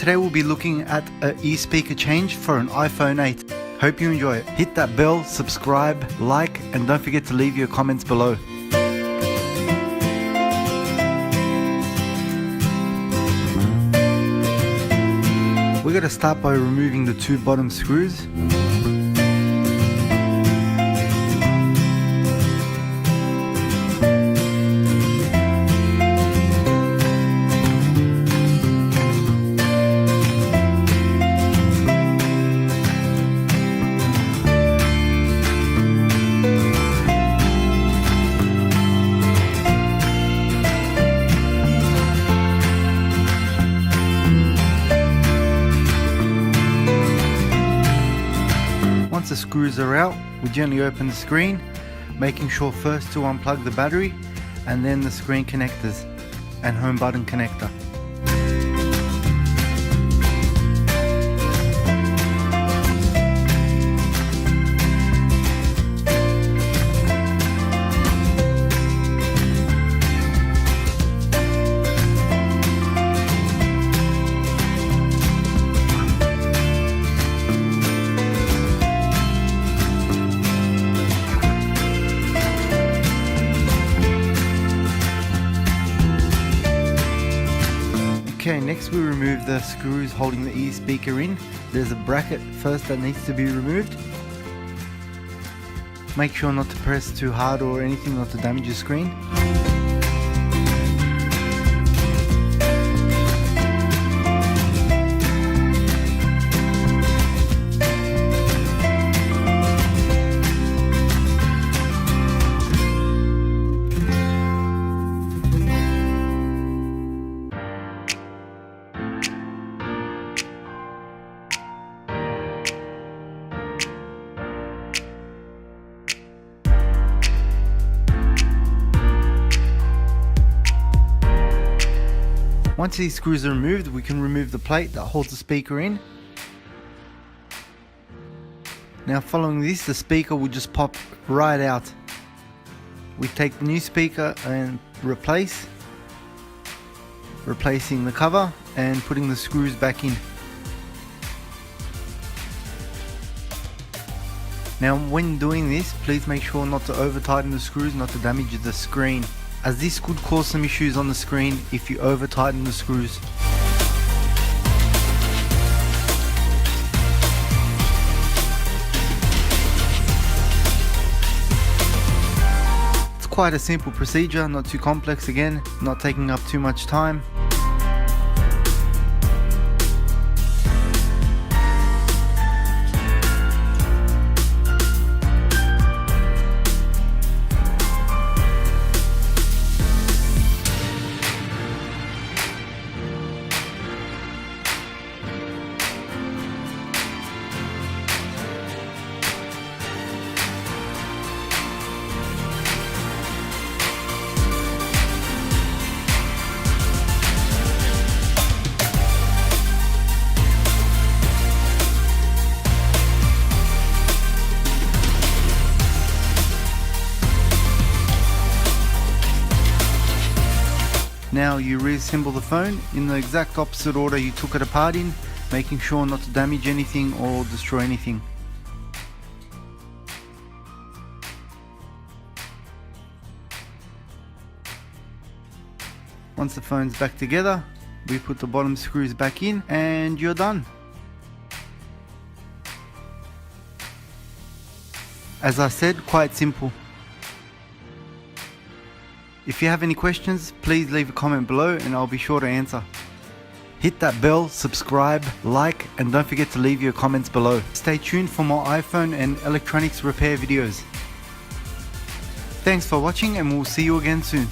today we'll be looking at an e-speaker change for an iPhone 8. Hope you enjoy it. Hit that bell, subscribe, like, and don't forget to leave your comments below. We're going to start by removing the two bottom screws. Once the screws are out, we gently open the screen, making sure first to unplug the battery and then the screen connectors and home button connector. Okay, next we remove the screws holding the e-speaker in. There's a bracket first that needs to be removed. Make sure not to press too hard or anything not to damage your screen. Once these screws are removed, we can remove the plate that holds the speaker in. Now following this, the speaker will just pop right out. We take the new speaker and replacing the cover and putting the screws back in. Now when doing this, please make sure not to over tighten the screws, not to damage the screen, as this could cause some issues on the screen if you over tighten the screws. It's quite a simple procedure, not too complex again, not taking up too much time. Now you reassemble the phone in the exact opposite order you took it apart in, making sure not to damage anything or destroy anything. Once the phone's back together, we put the bottom screws back in and you're done. As I said, quite simple. If you have any questions, please leave a comment below and I'll be sure to answer. Hit that bell, subscribe, like, and don't forget to leave your comments below. Stay tuned for more iPhone and electronics repair videos. Thanks for watching and we'll see you again soon.